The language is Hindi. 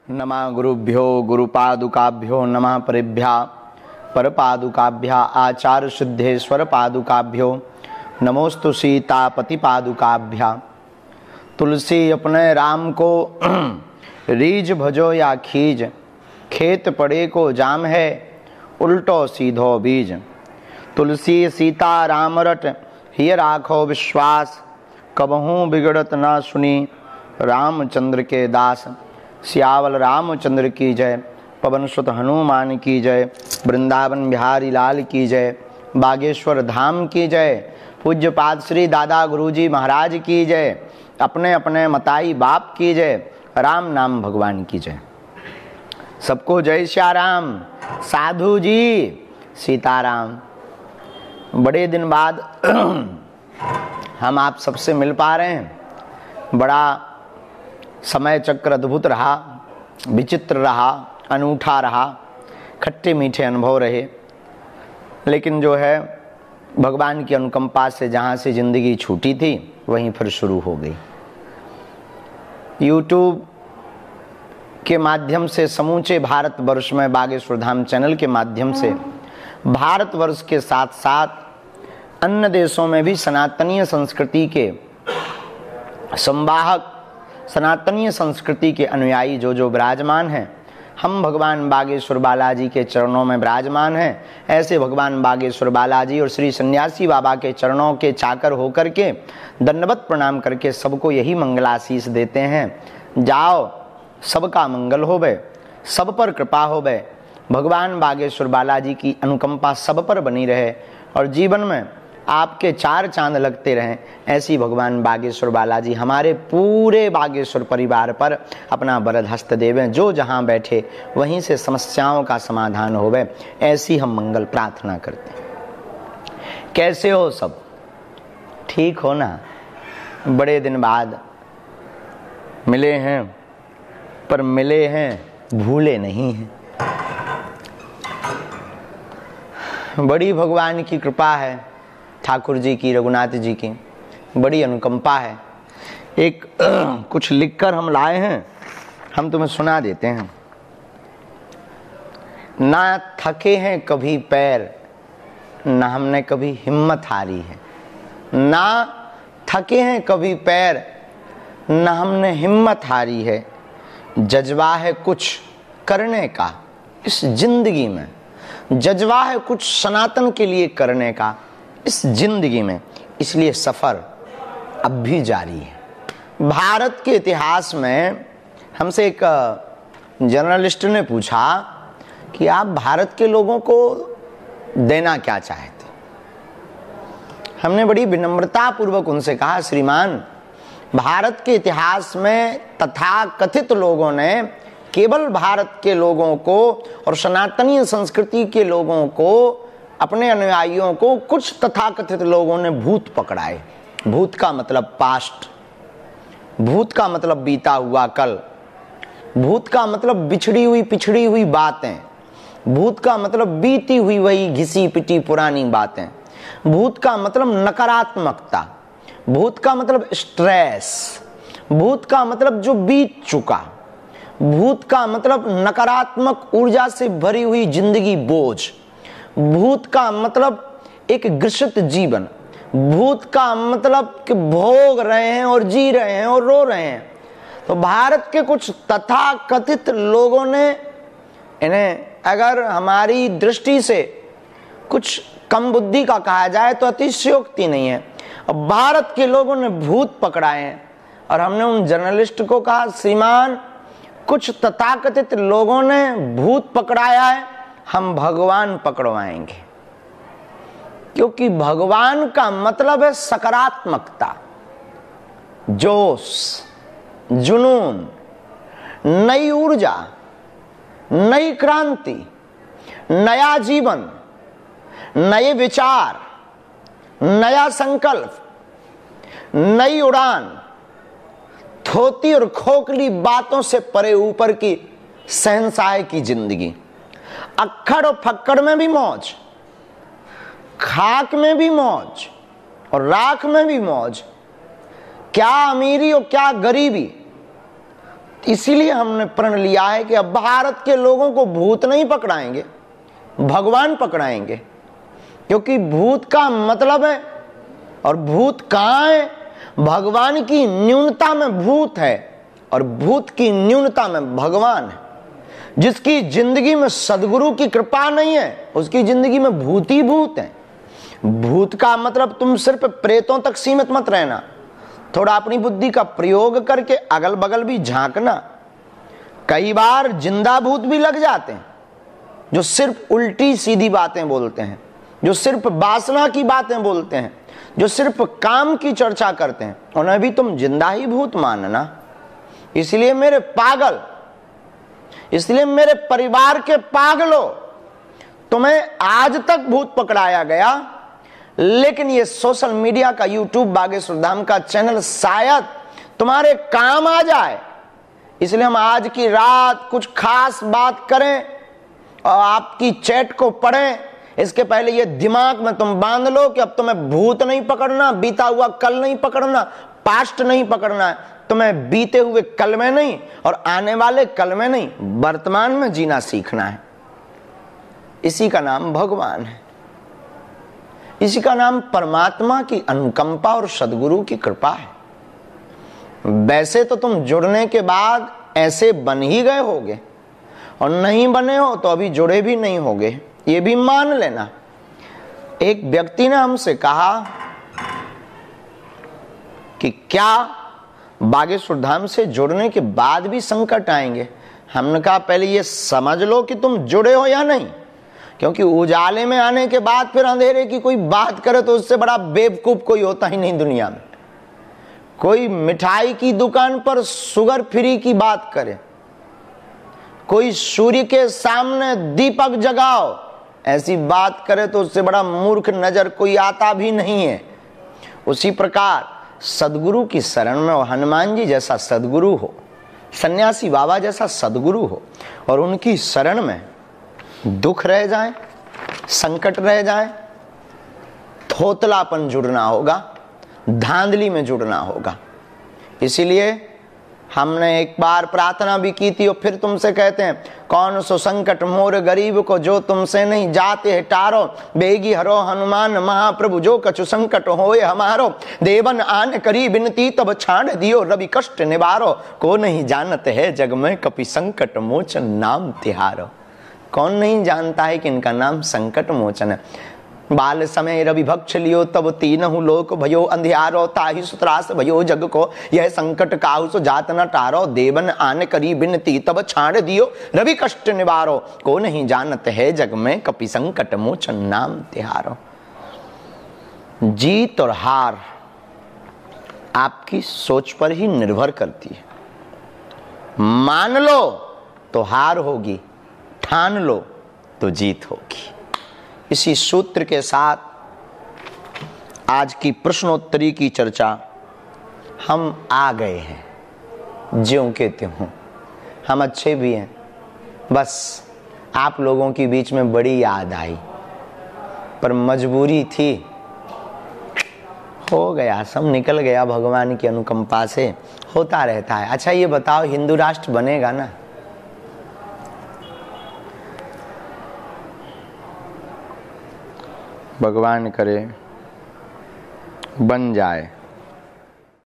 नमः गुरुभ्यो गुरुपादुकाभ्यो नमः परेभ्या परपादुकाभ्या आचार्य सिद्धेश्वर पादुकाभ्यो नमोस्तु सीतापति पादुकाभ्या। तुलसी अपने राम को रीझ भजो या खीज, खेत पड़े को जाम है उल्टो सीधो बीज। तुलसी सीता राम रट हिय राखो विश्वास, कबहूँ बिगड़त ना सुनी रामचंद्र के दास। सियावल रामचंद्र की जय, पवन सुत हनुमान की जय, वृंदावन बिहारी लाल की जय, बागेश्वर धाम की जय, पूज्य पाद श्री दादा गुरुजी महाराज की जय, अपने अपने मताई बाप की जय, राम नाम भगवान की जय। सबको जय श्या राम। साधु जी सीताराम। बड़े दिन बाद हम आप सबसे मिल पा रहे हैं। बड़ा समय चक्र अद्भुत रहा, विचित्र रहा, अनूठा रहा, खट्टे मीठे अनुभव रहे, लेकिन जो है भगवान की अनुकंपा से जहाँ से ज़िंदगी छूटी थी वहीं फिर शुरू हो गई। यूट्यूब के माध्यम से समूचे भारतवर्ष में बागेश्वर धाम चैनल के माध्यम से भारतवर्ष के साथ साथ अन्य देशों में भी सनातनीय संस्कृति के संवाहक, सनातनीय संस्कृति के अनुयायी जो विराजमान हैं, हम भगवान बागेश्वर बालाजी के चरणों में विराजमान हैं। ऐसे भगवान बागेश्वर बालाजी और श्री सन्यासी बाबा के चरणों के चाकर होकर के दंडवत प्रणाम करके सबको यही मंगलाशीष देते हैं, जाओ सबका मंगल होवे, सब पर कृपा होवे, भगवान बागेश्वर बालाजी की अनुकंपा सब पर बनी रहे और जीवन में आपके चार चांद लगते रहें। ऐसी भगवान बागेश्वर बालाजी हमारे पूरे बागेश्वर परिवार पर अपना वरद हस्त देवें, जो जहाँ बैठे वहीं से समस्याओं का समाधान होवे, ऐसी हम मंगल प्रार्थना करते हैं। कैसे हो सब? ठीक हो ना? बड़े दिन बाद मिले हैं, पर मिले हैं भूले नहीं हैं। बड़ी भगवान की कृपा है, ठाकुर जी की, रघुनाथ जी की बड़ी अनुकंपा है। एक कुछ लिखकर हम लाए हैं, हम तुम्हें सुना देते हैं। ना थके हैं कभी पैर, ना हमने कभी हिम्मत हारी है। ना थके हैं कभी पैर, ना हमने हिम्मत हारी है। जज्बा है कुछ करने का इस जिंदगी में, जज्बा है कुछ सनातन के लिए करने का इस जिंदगी में, इसलिए सफर अब भी जारी है। भारत के इतिहास में हमसे एक जर्नलिस्ट ने पूछा कि आप भारत के लोगों को देना क्या चाहते। हमने बड़ी विनम्रता पूर्वक उनसे कहा, श्रीमान, भारत के इतिहास में तथाकथित लोगों ने केवल भारत के लोगों को और सनातनीय संस्कृति के लोगों को, अपने अनुयायियों को, कुछ तथाकथित लोगों ने भूत पकड़ाए। भूत का मतलब पास्ट, भूत का मतलब बीता हुआ कल, भूत का मतलब बिछड़ी हुई पिछड़ी हुई बातें, भूत का मतलब बीती हुई वही घिसी पिटी पुरानी बातें, भूत का मतलब नकारात्मकता, भूत का मतलब स्ट्रेस, भूत का मतलब जो बीत चुका, भूत का मतलब नकारात्मक ऊर्जा से भरी हुई जिंदगी बोझ, भूत का मतलब एक ग्रसित जीवन, भूत का मतलब कि भोग रहे हैं और जी रहे हैं और रो रहे हैं। तो भारत के कुछ तथाकथित लोगों ने इन्हें, अगर हमारी दृष्टि से कुछ कम बुद्धि का कहा जाए तो अतिशयोक्ति नहीं है, अब भारत के लोगों ने भूत पकड़ाए हैं। और हमने उन जर्नलिस्ट को कहा, श्रीमान, कुछ तथाकथित लोगों ने भूत पकड़ाया है, हम भगवान पकड़वाएंगे। क्योंकि भगवान का मतलब है सकारात्मकता, जोश, जुनून, नई ऊर्जा, नई क्रांति, नया जीवन, नए विचार, नया संकल्प, नई उड़ान, थोती और खोखली बातों से परे ऊपर की शहंशाह की जिंदगी। अक्खड़ और फक्कड़ में भी मौज, खाक में भी मौज और राख में भी मौज, क्या अमीरी और क्या गरीबी, इसीलिए हमने प्रण लिया है कि अब भारत के लोगों को भूत नहीं पकड़ाएंगे, भगवान पकड़ाएंगे। क्योंकि भूत का मतलब है, और भूत कहाँ है? भगवान की न्यूनता में भूत है और भूत की न्यूनता में भगवान है। जिसकी जिंदगी में सदगुरु की कृपा नहीं है, उसकी जिंदगी में भूत ही भूत है। भूत का मतलब तुम सिर्फ प्रेतों तक सीमित मत रहना, थोड़ा अपनी बुद्धि का प्रयोग करके अगल बगल भी झांकना। कई बार जिंदा भूत भी लग जाते हैं जो सिर्फ उल्टी सीधी बातें बोलते हैं, जो सिर्फ वासना की बातें बोलते हैं, जो सिर्फ काम की चर्चा करते हैं, उन्हें भी तुम जिंदा ही भूत मानना। इसलिए मेरे पागल, इसलिए मेरे परिवार के पागलों, तुम्हें आज तक भूत पकड़ाया गया, लेकिन ये सोशल मीडिया का यूट्यूब बागेश्वर धाम का चैनल शायद तुम्हारे काम आ जाए। इसलिए हम आज की रात कुछ खास बात करें और आपकी चैट को पढ़ें। इसके पहले ये दिमाग में तुम बांध लो कि अब तुम्हें भूत नहीं पकड़ना, बीता हुआ कल नहीं पकड़ना, पास्ट नहीं पकड़ना है। तुम्हें बीते हुए कल में नहीं और आने वाले कल में नहीं, वर्तमान में जीना सीखना है। इसी का नाम भगवान है, इसी का नाम परमात्मा की अनुकंपा और सद्गुरु की कृपा है। वैसे तो तुम जुड़ने के बाद ऐसे बन ही गए होगे, और नहीं बने हो तो अभी जुड़े भी नहीं होगे, ये भी मान लेना। एक व्यक्ति ने हमसे कहा कि क्या बागेश्वर धाम से जुड़ने के बाद भी संकट आएंगे? हमने कहा पहले ये समझ लो कि तुम जुड़े हो या नहीं, क्योंकि उजाले में आने के बाद फिर अंधेरे की कोई बात करे तो उससे बड़ा बेवकूफ कोई होता ही नहीं दुनिया में। कोई मिठाई की दुकान पर शुगर फ्री की बात करे, कोई सूर्य के सामने दीपक जगाओ ऐसी बात करे तो उससे बड़ा मूर्ख नजर कोई आता भी नहीं है। उसी प्रकार सदगुरु की शरण में हनुमान जी जैसा सदगुरु हो, सन्यासी बाबा जैसा सदगुरु हो, और उनकी शरण में दुख रह जाए, संकट रह जाए, थोतलापन जुड़ना होगा, धांधली में जुड़ना होगा। इसीलिए हमने एक बार प्रार्थना भी की थी और फिर तुमसे कहते हैं, कौन सो संकट मोर गरीब को जो तुमसे नहीं जाते है टारो, बेगी हरो हनुमान महाप्रभु जो कछु संकट होए हमारो, देवन आन करी बिनती तब छाड़ दियो रवि कष्ट निवारो, को नहीं जानत है जग में कपि संकट मोचन नाम तिहारो। कौन नहीं जानता है कि इनका नाम संकट मोचन है। बाल समय रवि भक्ष लियो तब तीनहु लोक भयो अंधियारो, ताहि सुत्रास भयो जग को यह संकट काहु सो जात न टारो, देवन आन करी बिनती तब छाड़ दियो रवि कष्ट निवारो, को नहीं जानत है जग में कपि संकट मोचन नाम तिहारो। जीत और हार आपकी सोच पर ही निर्भर करती है। मान लो तो हार होगी, ठान लो तो जीत होगी। इसी सूत्र के साथ आज की प्रश्नोत्तरी की चर्चा हम आ गए हैं। ज्यों के त्यों हम अच्छे भी हैं, बस आप लोगों के बीच में बड़ी याद आई, पर मजबूरी थी, हो गया, सब निकल गया भगवान की अनुकंपा से, होता रहता है। अच्छा ये बताओ, हिंदू राष्ट्र बनेगा ना? भगवान करे बन जाए।